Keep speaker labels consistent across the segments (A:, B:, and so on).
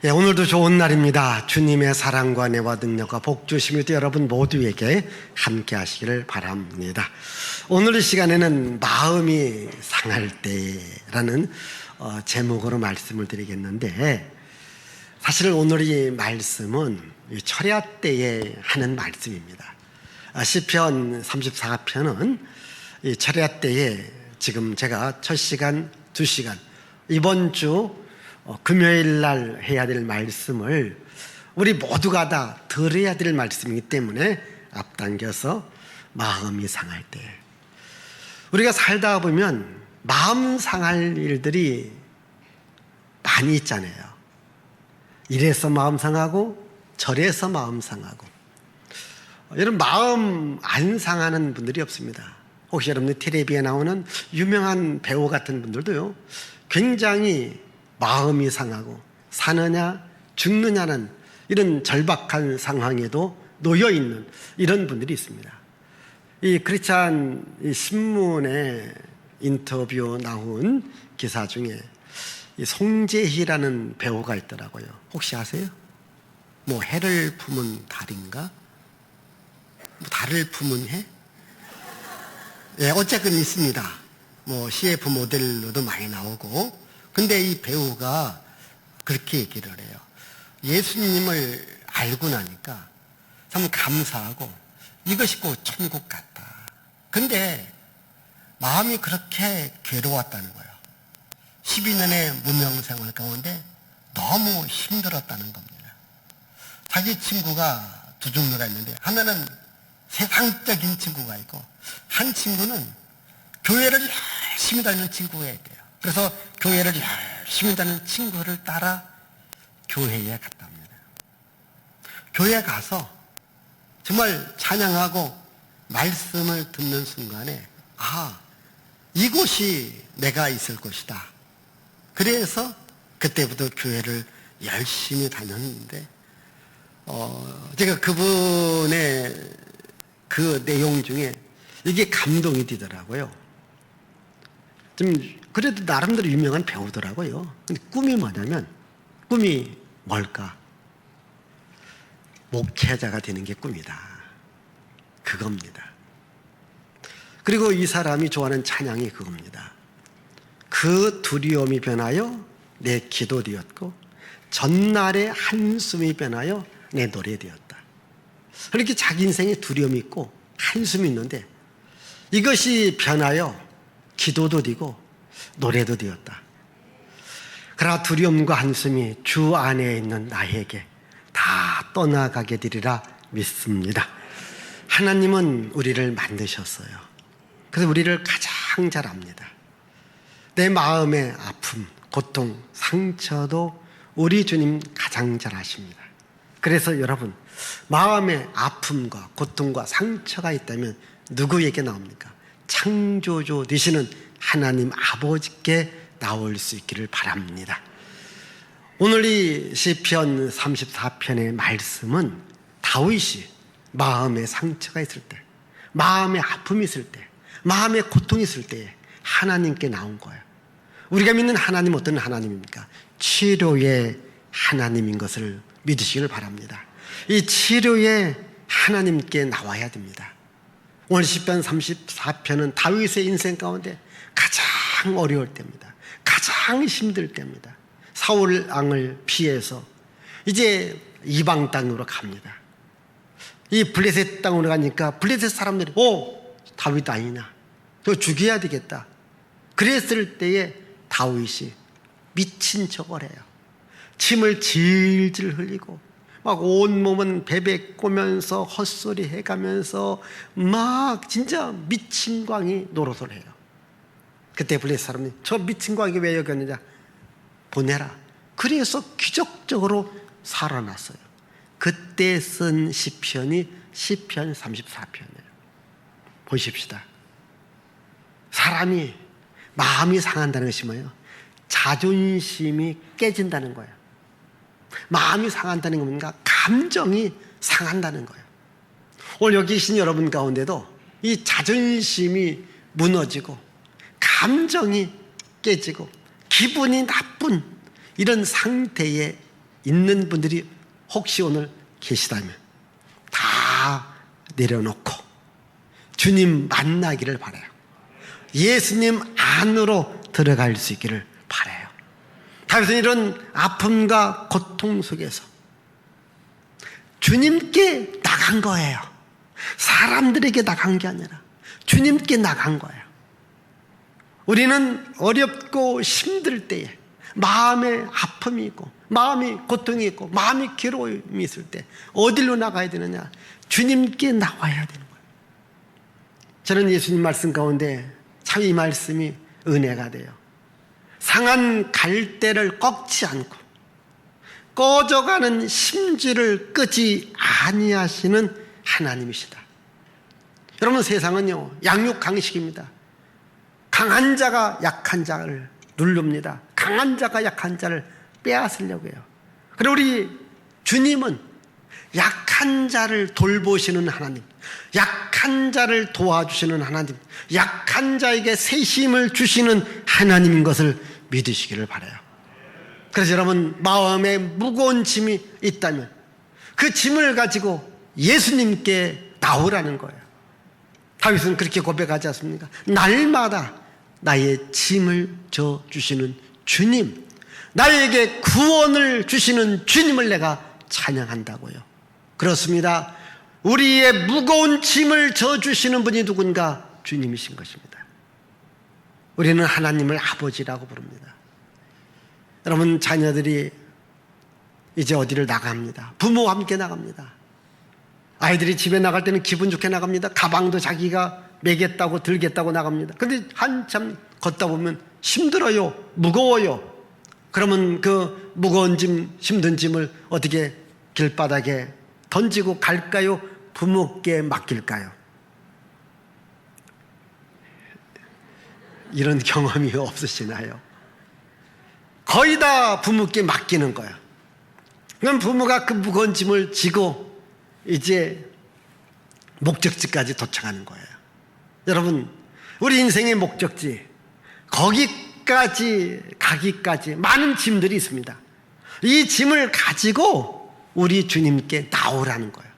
A: 오늘도 좋은 날입니다. 주님의 사랑과 은혜와 능력과 복 주심이 여러분 모두에게 함께 하시기를 바랍니다. 오늘 이 시간에는 마음이 상할 때라는 제목으로 말씀을 드리겠는데, 사실 오늘 이 말씀은 철야 때에 하는 말씀입니다. 시편 34편은 이 철야 때에 지금 제가 첫 시간, 2시간, 이번 주 금요일 날 해야 될 말씀을 우리 모두가 다 들어야 될 말씀이기 때문에 앞당겨서 마음이 상할 때, 우리가 살다 보면 마음 상할 일들이 많이 있잖아요. 이래서 마음 상하고 저래서 마음 상하고. 여러분, 마음 안 상하는 분들이 없습니다. 혹시 여러분들 텔레비에 나오는 유명한 배우 같은 분들도요, 굉장히 마음이 상하고 사느냐 죽느냐는 이런 절박한 상황에도 놓여있는 이런 분들이 있습니다. 이 크리스찬 신문에 인터뷰 나온 기사 중에 이 송재희라는 배우가 있더라고요. 혹시 아세요? 뭐 해를 품은 달인가? 뭐 달을 품은 해? 어쨌든 있습니다. 뭐 CF 모델로도 많이 나오고. 근데 이 배우가 그렇게 얘기를 해요. 예수님을 알고 나니까 참 감사하고 이것이 곧 천국 같다. 근데 마음이 그렇게 괴로웠다는 거예요. 12년의 무명 생활 가운데 너무 힘들었다는 겁니다. 자기 친구가 두 종류가 있는데, 하나는 세상적인 친구가 있고, 한 친구는 교회를 열심히 다니는 친구가 있대요. 그래서 교회를 열심히 다니는 친구를 따라 교회에 갔답니다. 교회에 가서 정말 찬양하고 말씀을 듣는 순간에, 이곳이 내가 있을 곳이다. 그래서 그때부터 교회를 열심히 다녔는데, 제가 그분의 그 내용 중에 이게 감동이 되더라고요. 좀 그래도 나름대로 유명한 배우더라고요. 근데 꿈이 뭐냐면, 꿈이 뭘까? 목회자가 되는 게 꿈이다. 그겁니다. 그리고 이 사람이 좋아하는 찬양이 그겁니다. 그 두려움이 변하여 내 기도 되었고, 전날의 한숨이 변하여 내 노래 되었다. 그렇게 자기 인생에 두려움이 있고 한숨이 있는데, 이것이 변하여 기도도 되고 노래도 되었다. 그러나 두려움과 한숨이 주 안에 있는 나에게 다 떠나가게 되리라 믿습니다. 하나님은 우리를 만드셨어요. 그래서 우리를 가장 잘 압니다. 내 마음의 아픔, 고통, 상처도 우리 주님 가장 잘 아십니다. 그래서 여러분, 마음의 아픔과 고통과 상처가 있다면 누구에게 나옵니까? 창조주 되시는 하나님 아버지께 나올 수 있기를 바랍니다. 오늘 이 시편 34편의 말씀은 다윗이 마음의 상처가 있을 때, 마음의 아픔이 있을 때, 마음의 고통이 있을 때 하나님께 나온 거예요. 우리가 믿는 하나님 어떤 하나님입니까? 치료의 하나님인 것을 믿으시기를 바랍니다. 이 치료의 하나님께 나와야 됩니다. 오늘 시편 34편은 다윗의 인생 가운데 가장 어려울 때입니다. 가장 힘들 때입니다. 사울 왕을 피해서 이제 이방 땅으로 갑니다. 이 블레셋 땅으로 가니까 블레셋 사람들이 다윗 아니냐, 너 죽여야 되겠다. 그랬을 때에 다윗이 미친 척을 해요. 침을 질질 흘리고 막 온몸은 베베꼬면서 헛소리 해가면서 막 진짜 미친 광이 노릇을 해요. 그때 블레셋 사람이 저 미친 광이 왜 여기 왔느냐, 보내라. 그래서 기적적으로 살아났어요. 그때 쓴 시편이 시편 34편이에요. 보십시다. 사람이 마음이 상한다는 것이 뭐예요? 자존심이 깨진다는 거예요. 마음이 상한다는 겁니까? 감정이 상한다는 거예요. 오늘 여기 계신 여러분 가운데도 이 자존심이 무너지고 감정이 깨지고 기분이 나쁜 이런 상태에 있는 분들이 혹시 오늘 계시다면 다 내려놓고 주님 만나기를 바라요. 예수님 안으로 들어갈 수 있기를 바라요. 다윗은 이런 아픔과 고통 속에서 주님께 나간 거예요. 사람들에게 나간 게 아니라 주님께 나간 거예요. 우리는 어렵고 힘들 때에 마음에 아픔이 있고 마음이 고통이 있고 마음이 괴로움이 있을 때 어디로 나가야 되느냐? 주님께 나와야 되는 거예요. 저는 예수님 말씀 가운데 참 이 말씀이 은혜가 돼요. 상한 갈대를 꺾지 않고 꺼져가는 심지를 끄지 아니하시는 하나님이시다. 여러분, 세상은요 양육강식입니다. 강한 자가 약한 자를 누릅니다. 강한 자가 약한 자를 빼앗으려고 해요. 그리고 우리 주님은 약한 자를 돌보시는 하나님, 약한 자를 도와주시는 하나님, 약한 자에게 새 힘을 주시는 하나님인 것을 믿으시기를 바라요. 그래서 여러분, 마음에 무거운 짐이 있다면 그 짐을 가지고 예수님께 나오라는 거예요. 다윗은 그렇게 고백하지 않습니까? 날마다 나의 짐을 져주시는 주님, 나에게 구원을 주시는 주님을 내가 찬양한다고요. 그렇습니다. 우리의 무거운 짐을 져주시는 분이 누군가? 주님이신 것입니다. 우리는 하나님을 아버지라고 부릅니다. 여러분, 자녀들이 이제 어디를 나갑니다. 부모와 함께 나갑니다. 아이들이 집에 나갈 때는 기분 좋게 나갑니다. 가방도 자기가 매겠다고 들겠다고 나갑니다. 그런데 한참 걷다 보면 힘들어요, 무거워요. 그러면 그 무거운 짐, 힘든 짐을 어떻게 길바닥에 던지고 갈까요? 부모께 맡길까요? 이런 경험이 없으시나요? 거의 다 부모께 맡기는 거예요. 그럼 부모가 그 무거운 짐을 지고 이제 목적지까지 도착하는 거예요. 여러분, 우리 인생의 목적지, 거기까지 가기까지 많은 짐들이 있습니다. 이 짐을 가지고 우리 주님께 나오라는 거예요.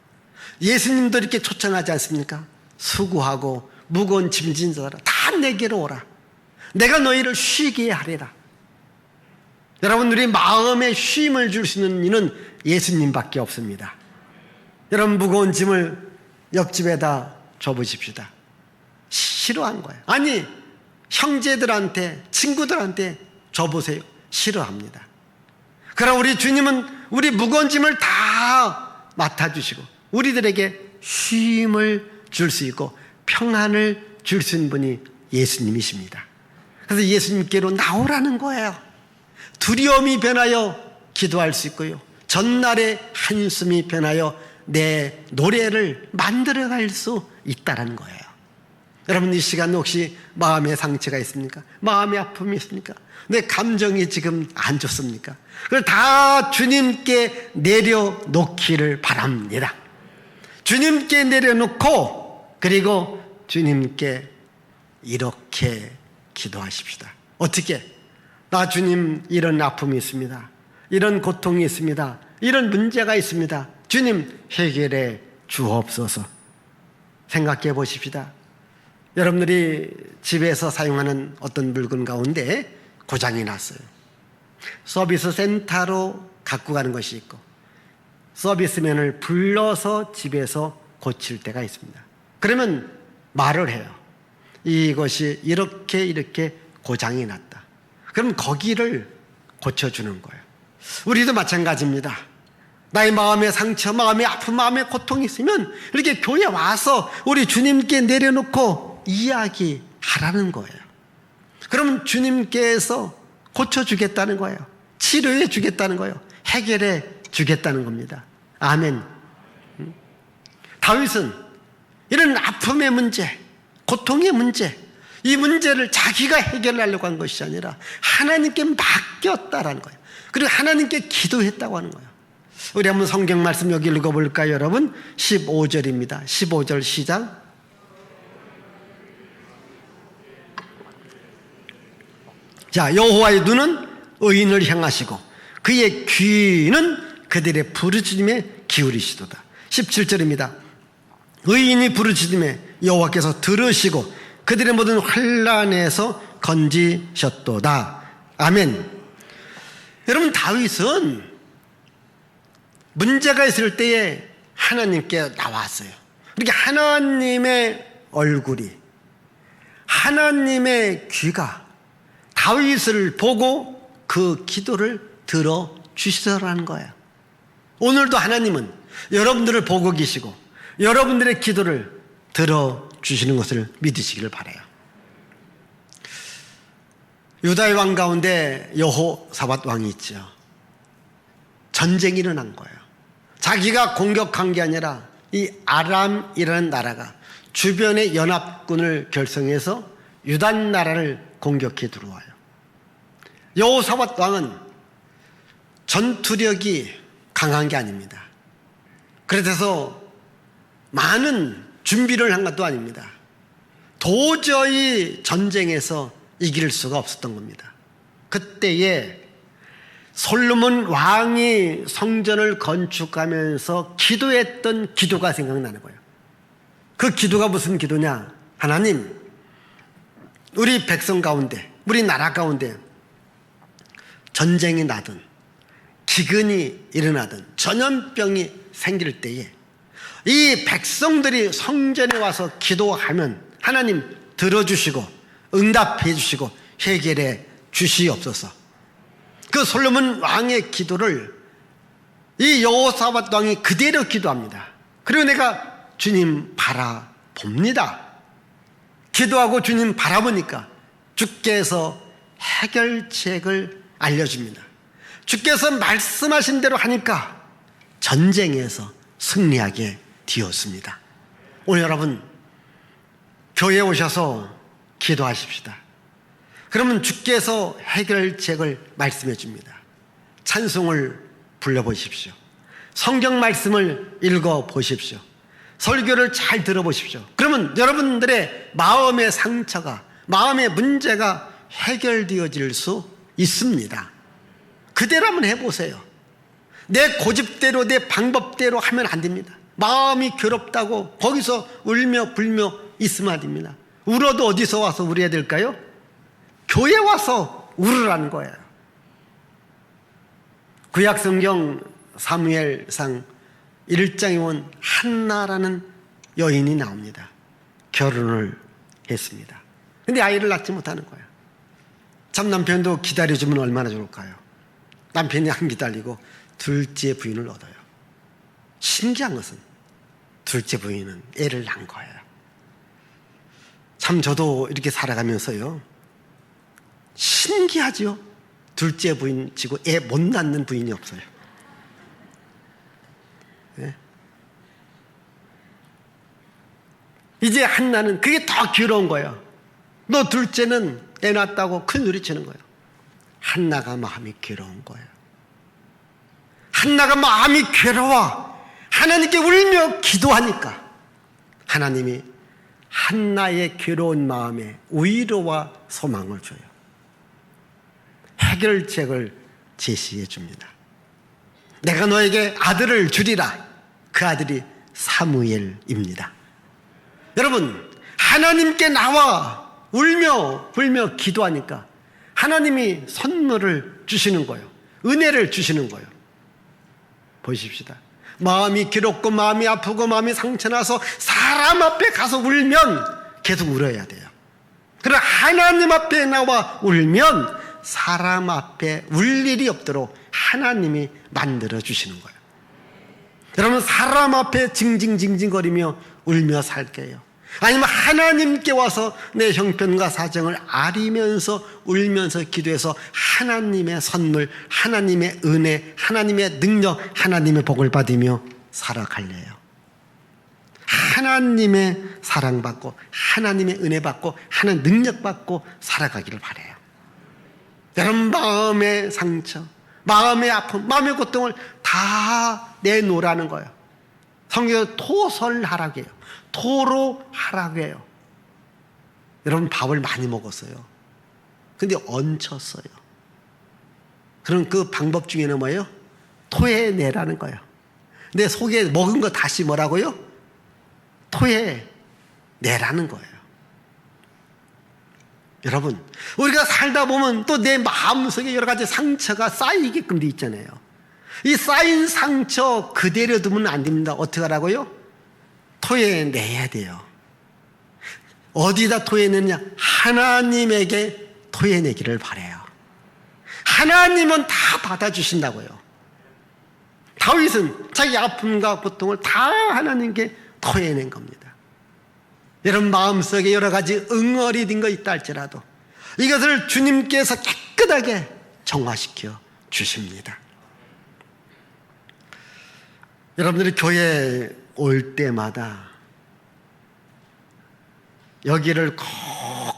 A: 예수님도 이렇게 초청하지 않습니까? 수고하고 무거운 짐진 자들아 다 내게로 오라. 내가 너희를 쉬게 하리라. 여러분, 우리 마음에 쉼을 줄 수 있는 이는 예수님밖에 없습니다. 여러분, 무거운 짐을 옆집에다 줘보십시다. 싫어한 거예요. 아니, 형제들한테, 친구들한테 줘보세요. 싫어합니다. 그러나 우리 주님은 우리 무거운 짐을 다 맡아주시고 우리들에게 쉼을 줄 수 있고 평안을 줄 수 있는 분이 예수님이십니다. 그래서 예수님께로 나오라는 거예요. 두려움이 변하여 기도할 수 있고요, 전날의 한숨이 변하여 내 노래를 만들어갈 수 있다는 거예요. 여러분, 이 시간 혹시 마음의 상처가 있습니까? 마음의 아픔이 있습니까? 내 감정이 지금 안 좋습니까? 그걸 다 주님께 내려놓기를 바랍니다. 주님께 내려놓고 그리고 주님께 이렇게 기도하십시다. 어떻게? 나 주님, 이런 아픔이 있습니다. 이런 고통이 있습니다. 이런 문제가 있습니다. 주님, 해결해 주옵소서. 생각해 보십시다. 여러분들이 집에서 사용하는 어떤 물건 가운데 고장이 났어요. 서비스 센터로 갖고 가는 것이 있고 서비스맨을 불러서 집에서 고칠 때가 있습니다. 그러면 말을 해요. 이것이 이렇게 고장이 났다. 그럼 거기를 고쳐주는 거예요. 우리도 마찬가지입니다. 나의 마음의 상처, 마음의 아픔, 마음의 고통이 있으면 이렇게 교회 와서 우리 주님께 내려놓고 이야기하라는 거예요. 그러면 주님께서 고쳐주겠다는 거예요. 치료해 주겠다는 거예요. 해결해 주겠다는 겁니다. 아멘. 다윗은 이런 아픔의 문제, 고통의 문제, 이 문제를 자기가 해결하려고 한 것이 아니라 하나님께 맡겼다라는 거예요. 그리고 하나님께 기도했다고 하는 거예요. 우리 한번 성경 말씀 여기 읽어볼까요, 여러분? 15절입니다. 15절 시작. 자, 여호와의 눈은 의인을 향하시고 그의 귀는 그들의 부르짖음에 기울이시도다. 17절입니다. 의인이 부르짖음에 여호와께서 들으시고 그들의 모든 환난에서 건지셨도다. 아멘. 여러분, 다윗은 문제가 있을 때에 하나님께 나왔어요. 그렇게 하나님의 얼굴이, 하나님의 귀가 다윗을 보고 그 기도를 들어주시더라는 거예요. 오늘도 하나님은 여러분들을 보고 계시고 여러분들의 기도를 들어주시는 것을 믿으시기를 바라요. 유다의 왕 가운데 여호사밧 왕이 있죠. 전쟁이 일어난 거예요. 자기가 공격한 게 아니라 이 아람이라는 나라가 주변의 연합군을 결성해서 유다 나라를 공격해 들어와요. 여호사밧 왕은 전투력이 강한 게 아닙니다. 그래서 많은 준비를 한 것도 아닙니다. 도저히 전쟁에서 이길 수가 없었던 겁니다. 그때에 솔로몬 왕이 성전을 건축하면서 기도했던 기도가 생각나는 거예요. 그 기도가 무슨 기도냐? 하나님, 우리 백성 가운데, 우리 나라 가운데 전쟁이 나든 기근이 일어나든 전염병이 생길 때에 이 백성들이 성전에 와서 기도하면 하나님 들어주시고 응답해 주시고 해결해 주시옵소서. 그 솔로몬 왕의 기도를 이 여호사밧 왕이 그대로 기도합니다. 그리고 내가 주님 바라봅니다. 기도하고 주님 바라보니까 주께서 해결책을 알려줍니다. 주께서 말씀하신 대로 하니까 전쟁에서 승리하게 되었습니다. 오늘 여러분 교회에 오셔서 기도하십시다. 그러면 주께서 해결책을 말씀해 줍니다. 찬송을 불러보십시오. 성경 말씀을 읽어보십시오. 설교를 잘 들어보십시오. 그러면 여러분들의 마음의 상처가, 마음의 문제가 해결되어질 수 있습니다. 그대로 한번 해보세요. 내 고집대로 내 방법대로 하면 안 됩니다. 마음이 괴롭다고 거기서 울며 불며 있으면 안 됩니다. 울어도 어디서 와서 울어야 될까요? 교회 와서 울으라는 거예요. 구약성경 사무엘상 1장에 온 한나라는 여인이 나옵니다. 결혼을 했습니다. 근데 아이를 낳지 못하는 거예요. 참 남편도 기다려주면 얼마나 좋을까요? 남편이 안 기다리고 둘째 부인을 얻어요. 신기한 것은 둘째 부인은 애를 낳은 거예요. 참 저도 이렇게 살아가면서요, 신기하죠. 둘째 부인 치고 애 못 낳는 부인이 없어요. 네? 이제 한나는 그게 더 괴로운 거예요. 너 둘째는 애 낳았다고 큰 소리치는 거예요. 한나가 마음이 괴로운 거예요. 한나가 마음이 괴로워 하나님께 울며 기도하니까 하나님이 한나의 괴로운 마음에 위로와 소망을 줘요. 해결책을 제시해 줍니다. 내가 너에게 아들을 주리라. 그 아들이 사무엘입니다. 여러분, 하나님께 나와 울며 불며 기도하니까 하나님이 선물을 주시는 거예요. 은혜를 주시는 거예요. 보십시다. 마음이 괴롭고 마음이 아프고 마음이 상처나서 사람 앞에 가서 울면 계속 울어야 돼요. 그러나 하나님 앞에 나와 울면 사람 앞에 울 일이 없도록 하나님이 만들어 주시는 거예요. 여러분, 사람 앞에 징징징징거리며 울며 살게요. 아니면 하나님께 와서 내 형편과 사정을 아리면서 울면서 기도해서 하나님의 선물, 하나님의 은혜, 하나님의 능력, 하나님의 복을 받으며 살아갈래요. 하나님의 사랑받고 하나님의 은혜 받고 하나님의 능력 받고 살아가기를 바라요. 여러분, 마음의 상처, 마음의 아픔, 마음의 고통을 다 내놓으라는 거예요. 성경에 토설하라고 해요. 토로하라고 해요. 여러분, 밥을 많이 먹었어요. 근데 얹혔어요. 그럼 그 방법 중에는 뭐예요? 토해내라는 거예요. 내 속에 먹은 거 다시 뭐라고요? 토해내라는 거예요. 여러분, 우리가 살다 보면 또 내 마음속에 여러 가지 상처가 쌓이게끔 돼 있잖아요. 이 쌓인 상처 그대로 두면 안 됩니다. 어떻게 하라고요? 토해내야 돼요. 어디다 토해내느냐? 하나님에게 토해내기를 바라요. 하나님은 다 받아주신다고요. 다윗은 자기 아픔과 고통을 다 하나님께 토해낸 겁니다. 여러분 마음속에 여러 가지 응어리 된 거 있다 할지라도 이것을 주님께서 깨끗하게 정화시켜 주십니다. 여러분들이 교회에 올 때마다 여기를 꼭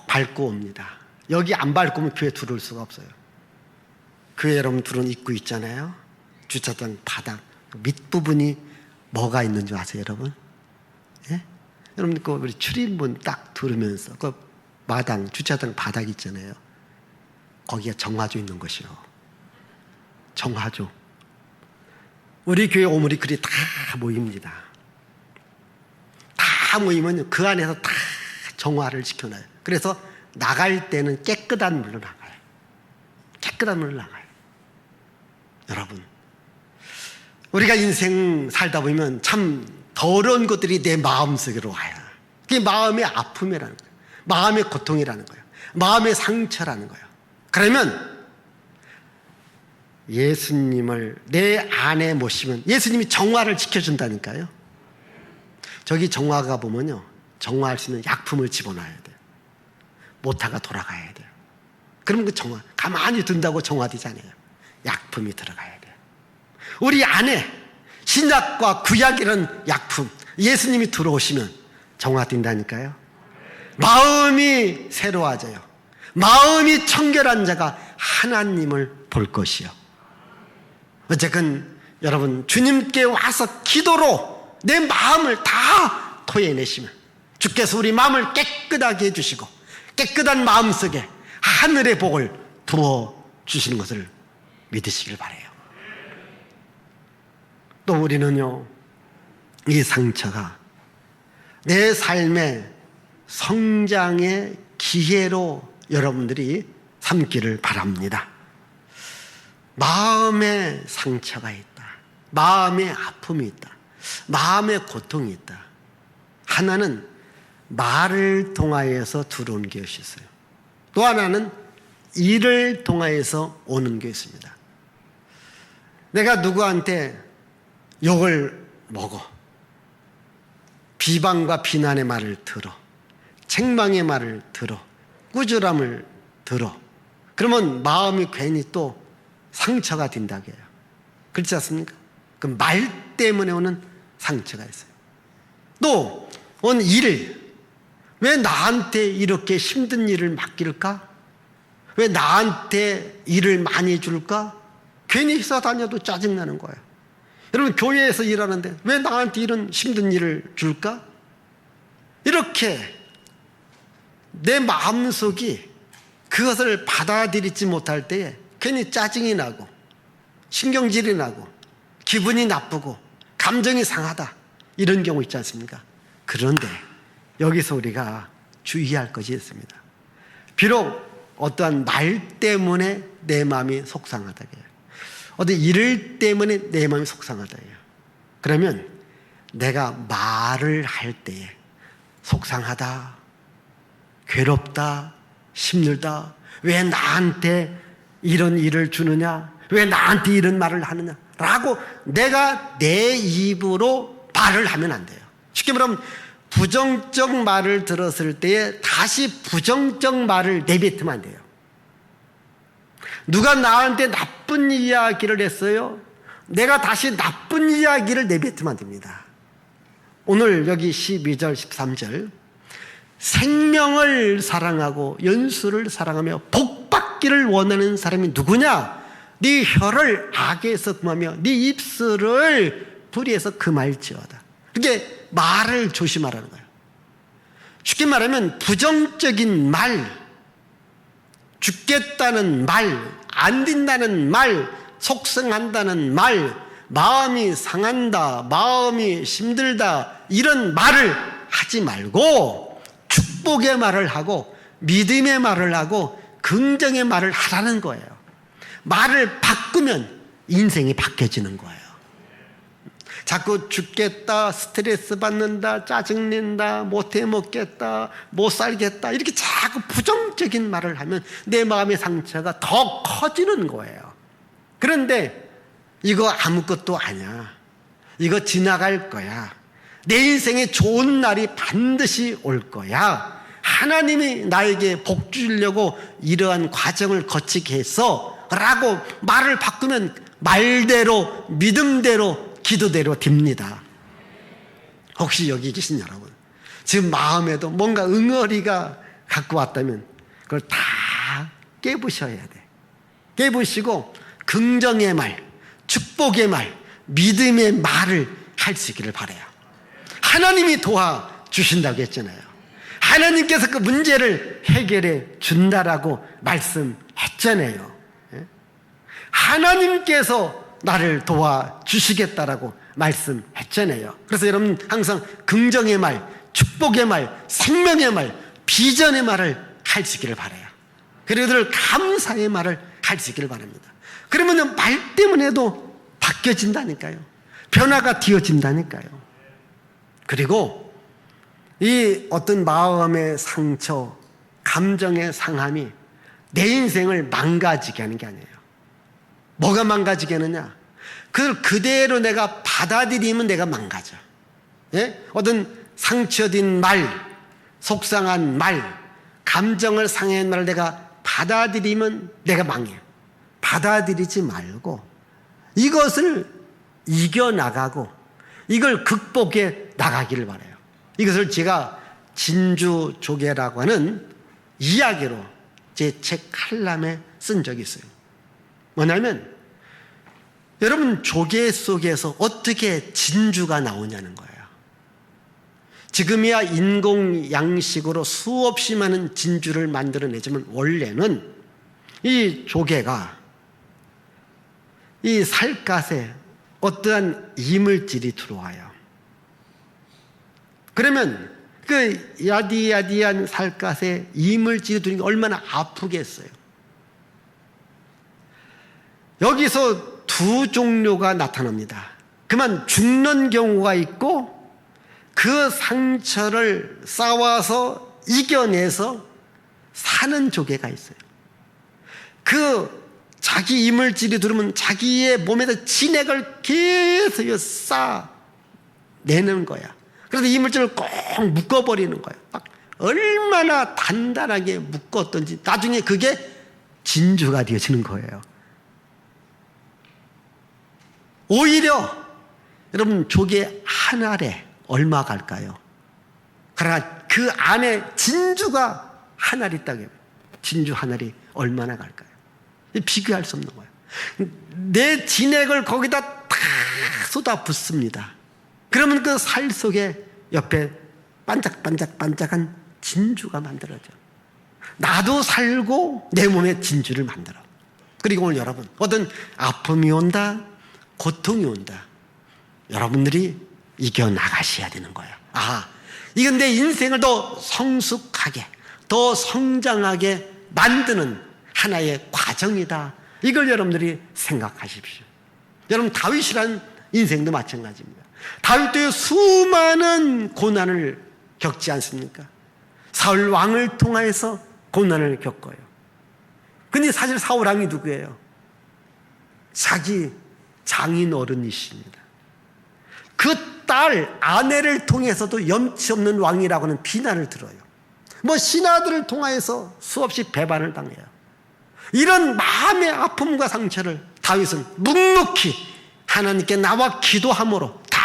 A: 밟고 옵니다. 여기 안 밟고 오면 교회 들어올 수가 없어요. 교회 여러분들은 입구 있잖아요. 주차장 바닥 밑부분이 뭐가 있는 줄 아세요, 여러분? 예? 여러분 그 우리 출입문 딱 들으면서 그 마당 주차장 바닥 있잖아요. 거기에 정화조 있는 것이요. 정화조. 우리 교회 오물이 그리 다 모입니다. 다 모이면 그 안에서 다 정화를 시켜놔요. 그래서 나갈 때는 깨끗한 물로 나가요. 깨끗한 물로 나가요. 여러분, 우리가 인생 살다 보면 참 더러운 것들이 내 마음속으로 와요. 그게 마음의 아픔이라는 거예요. 마음의 고통이라는 거예요. 마음의 상처라는 거예요. 그러면 예수님을 내 안에 모시면 예수님이 정화를 지켜준다니까요. 저기 정화가 보면요, 정화할 수 있는 약품을 집어넣어야 돼요. 모타가 돌아가야 돼요. 그러면 그 정화, 가만히 둔다고 정화되지 않아요. 약품이 들어가야 돼요. 우리 안에 신약과 구약이라는 약품, 예수님이 들어오시면 정화된다니까요. 마음이 새로워져요. 마음이 청결한 자가 하나님을 볼 것이요. 어쨌든 여러분 주님께 와서 기도로 내 마음을 다 토해내시면 주께서 우리 마음을 깨끗하게 해주시고 깨끗한 마음속에 하늘의 복을 부어주시는 것을 믿으시길 바라요. 또 우리는요, 이 상처가 내 삶의 성장의 기회로 여러분들이 삼기를 바랍니다. 마음의 상처가 있다. 마음의 아픔이 있다. 마음의 고통이 있다. 하나는 말을 통하여서 들어오는 것이 있어요. 또 하나는 일을 통하여서 오는 게 있습니다. 내가 누구한테 욕을 먹어, 비방과 비난의 말을 들어, 책망의 말을 들어, 꾸지람을 들어, 그러면 마음이 괜히 또 상처가 된다고 해요. 그렇지 않습니까? 그 말 때문에 오는 상처가 있어요. 또 오늘 일, 왜 나한테 이렇게 힘든 일을 맡길까? 왜 나한테 일을 많이 줄까? 괜히 회사 다녀도 짜증나는 거예요. 여러분 교회에서 일하는데 왜 나한테 이런 힘든 일을 줄까? 이렇게 내 마음속이 그것을 받아들이지 못할 때에 괜히 짜증이 나고 신경질이 나고 기분이 나쁘고 감정이 상하다, 이런 경우 있지 않습니까? 그런데 여기서 우리가 주의할 것이 있습니다. 비록 어떠한 말 때문에 내 마음이 속상하다 해요. 어떤 일 때문에 내 마음이 속상하다 해요. 그러면 내가 말을 할 때에 속상하다, 괴롭다, 힘들다, 왜 나한테 이런 일을 주느냐, 왜 나한테 이런 말을 하느냐 라고 내가 내 입으로 말을 하면 안 돼요. 쉽게 말하면 부정적 말을 들었을 때에 다시 부정적 말을 내뱉으면 안 돼요. 누가 나한테 나쁜 이야기를 했어요? 내가 다시 나쁜 이야기를 내뱉으면 안 됩니다. 오늘 여기 12절 13절 생명을 사랑하고 연수를 사랑하며 복받기를 원하는 사람이 누구냐? 네 혀를 악에서 금하며 네 입술을 불의에서 금할지어다. 그게 말을 조심하라는 거예요. 쉽게 말하면 부정적인 말, 죽겠다는 말, 안 된다는 말, 속상한다는 말, 마음이 상한다, 마음이 힘들다, 이런 말을 하지 말고 축복의 말을 하고 믿음의 말을 하고 긍정의 말을 하라는 거예요. 말을 바꾸면 인생이 바뀌어지는 거예요. 자꾸 죽겠다, 스트레스 받는다, 짜증낸다, 못해 먹겠다, 못 살겠다, 이렇게 자꾸 부정적인 말을 하면 내 마음의 상처가 더 커지는 거예요. 그런데 이거 아무것도 아니야. 이거 지나갈 거야. 내 인생에 좋은 날이 반드시 올 거야. 하나님이 나에게 복 주려고 이러한 과정을 거치게 했어 라고 말을 바꾸면 말대로, 믿음대로, 기도대로 됩니다. 혹시 여기 계신 여러분, 지금 마음에도 뭔가 응어리가 갖고 왔다면 그걸 다 깨부셔야 돼. 깨부시고 긍정의 말, 축복의 말, 믿음의 말을 할 수 있기를 바라요. 하나님이 도와주신다고 했잖아요. 하나님께서 그 문제를 해결해 준다라고 말씀했잖아요. 하나님께서 나를 도와주시겠다라고 말씀했잖아요. 그래서 여러분 항상 긍정의 말, 축복의 말, 생명의 말, 비전의 말을 할 수 있기를 바라요. 그리고 늘 감사의 말을 할 수 있기를 바랍니다. 그러면 말 때문에도 바뀌어진다니까요. 변화가 되어진다니까요. 그리고 이 어떤 마음의 상처, 감정의 상함이 내 인생을 망가지게 하는 게 아니에요. 뭐가 망가지게 하느냐? 그걸 그대로 내가 받아들이면 내가 망가져. 예? 어떤 상처된 말, 속상한 말, 감정을 상해한 말을 내가 받아들이면 내가 망해요. 받아들이지 말고 이것을 이겨나가고 이걸 극복해 나가기를 바라요. 이것을 제가 진주조개라고 하는 이야기로 제 책 칼럼에 쓴 적이 있어요. 뭐냐면 여러분 조개 속에서 어떻게 진주가 나오냐는 거예요. 지금이야 인공 양식으로 수없이 많은 진주를 만들어내지만 원래는 이 조개가 이 살갗에 어떠한 이물질이 들어와요. 그러면 그 야디야디한 살갗에 이물질이 들어오는 게 얼마나 아프겠어요. 여기서 두 종류가 나타납니다. 그만 죽는 경우가 있고 그 상처를 싸워서 이겨내서 사는 조개가 있어요. 그 자기 이물질이 들어오면 자기의 몸에다 진액을 계속 쌓아내는 거야. 그래서 이물질을 꼭 묶어버리는 거예요. 막 얼마나 단단하게 묶었던지 나중에 그게 진주가 되어지는 거예요. 오히려 여러분 조개 한 알에 얼마 갈까요? 그러나 그 안에 진주가 한 알 있다고요. 진주 한 알이 얼마나 갈까요? 비교할 수 없는 거예요. 내 진액을 거기다 다 쏟아붓습니다. 그러면 그 살 속에 옆에 반짝반짝반짝한 진주가 만들어져. 나도 살고 내 몸에 진주를 만들어. 그리고 오늘 여러분 어떤 아픔이 온다, 고통이 온다. 여러분들이 이겨나가셔야 되는 거예요. 아, 이건 내 인생을 더 성숙하게, 더 성장하게 만드는 하나의 과정이다. 이걸 여러분들이 생각하십시오. 여러분 다윗이란 인생도 마찬가지입니다. 다윗도 수많은 고난을 겪지 않습니까? 사울 왕을 통하여서 고난을 겪어요. 근데 사실 사울 왕이 누구예요? 자기 장인 어른이십니다. 그 딸 아내를 통해서도 염치 없는 왕이라고 하는 비난을 들어요. 뭐 신하들을 통하여서 수없이 배반을 당해요. 이런 마음의 아픔과 상처를 다윗은 묵묵히 하나님께 나와 기도함으로 다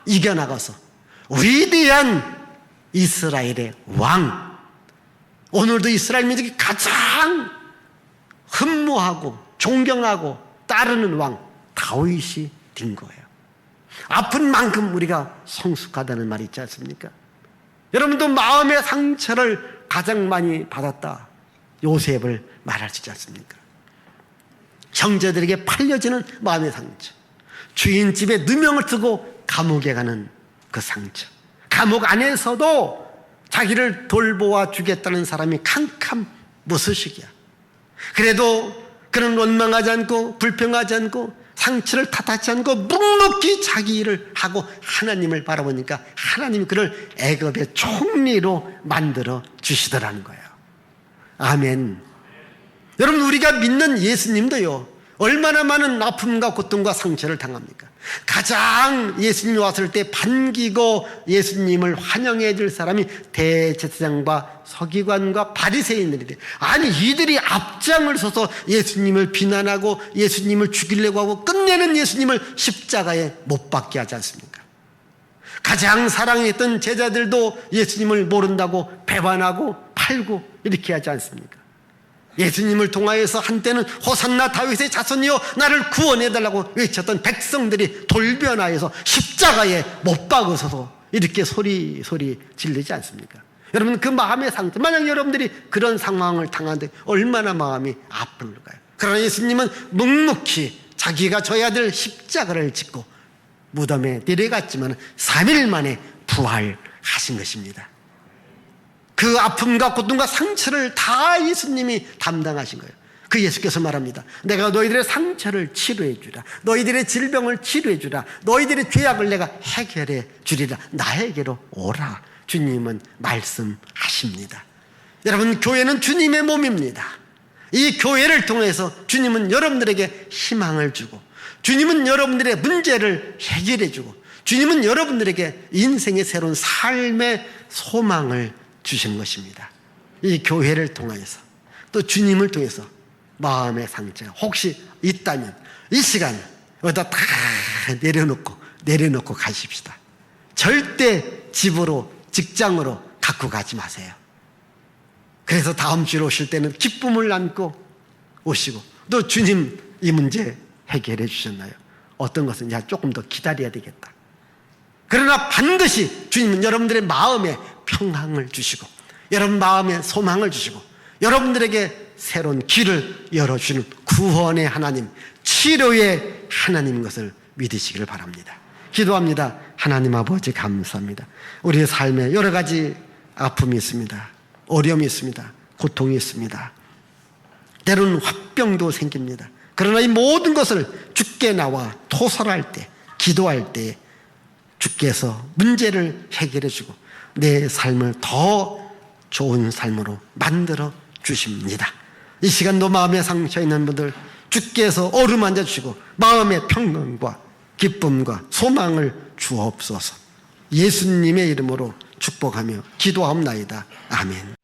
A: 이겨나가서 위대한 이스라엘의 왕, 오늘도 이스라엘 민족이 가장 흠모하고 존경하고 따르는 왕 다윗이 된 거예요. 아픈 만큼 우리가 성숙하다는 말이 있지 않습니까? 여러분도 마음의 상처를 가장 많이 받았다. 요셉을 말할 수 있지 않습니까? 형제들에게 팔려지는 마음의 상처, 주인집에 누명을 쓰고 감옥에 가는 그 상처, 감옥 안에서도 자기를 돌보아 주겠다는 사람이 캄캄무소식이야. 그래도 그는 원망하지 않고 불평하지 않고 상처를 탓하지 않고 묵묵히 자기 일을 하고 하나님을 바라보니까 하나님이 그를 애굽의 총리로 만들어 주시더라는 거예요. 아멘. 여러분, 우리가 믿는 예수님도요, 얼마나 많은 아픔과 고통과 상처를 당합니까? 가장 예수님이 왔을 때 반기고 예수님을 환영해 줄 사람이 대제사장과 서기관과 바리새인들이래. 아니, 이들이 앞장을 서서 예수님을 비난하고 예수님을 죽이려고 하고 끝내는 예수님을 십자가에 못 박게 하지 않습니까? 가장 사랑했던 제자들도 예수님을 모른다고 배반하고 팔고 이렇게 하지 않습니까? 예수님을 통하여서 한때는 호산나 다윗의 자손이여 나를 구원해달라고 외쳤던 백성들이 돌변하여서 십자가에 못 박으셔서 이렇게 소리 질리지 않습니까? 여러분, 그 마음의 상처, 만약 여러분들이 그런 상황을 당하는데 얼마나 마음이 아플까요? 그러나 예수님은 묵묵히 자기가 져야 될 십자가를 짓고 무덤에 내려갔지만 3일 만에 부활하신 것입니다. 그 아픔과 고통과 상처를 다 예수님이 담당하신 거예요. 그 예수께서 말합니다. 내가 너희들의 상처를 치료해 주라. 너희들의 질병을 치료해 주라. 너희들의 죄악을 내가 해결해 주리라. 나에게로 오라. 주님은 말씀하십니다. 여러분, 교회는 주님의 몸입니다. 이 교회를 통해서 주님은 여러분들에게 희망을 주고, 주님은 여러분들의 문제를 해결해 주고, 주님은 여러분들에게 인생의 새로운 삶의 소망을 주신 것입니다. 이 교회를 통해서, 또 주님을 통해서 마음의 상처 혹시 있다면 이 시간 여기다 다 내려놓고 가십시다. 절대 집으로, 직장으로 갖고 가지 마세요. 그래서 다음 주에 오실 때는 기쁨을 안고 오시고, 또 주님 이 문제 해결해 주셨나요? 어떤 것은 조금 더 기다려야 되겠다. 그러나 반드시 주님은 여러분들의 마음에 평강을 주시고, 여러분 마음에 소망을 주시고, 여러분들에게 새로운 길을 열어주는 구원의 하나님, 치료의 하나님인 것을 믿으시기를 바랍니다. 기도합니다. 하나님 아버지, 감사합니다. 우리의 삶에 여러 가지 아픔이 있습니다. 어려움이 있습니다. 고통이 있습니다. 때로는 화병도 생깁니다. 그러나 이 모든 것을 주께 나와 토설할 때, 기도할 때 주께서 문제를 해결해 주고 내 삶을 더 좋은 삶으로 만들어 주십니다. 이 시간도 마음에 상처 있는 분들 주께서 어루만져 주시고 마음의 평강과 기쁨과 소망을 주옵소서. 예수님의 이름으로 축복하며 기도하옵나이다. 아멘.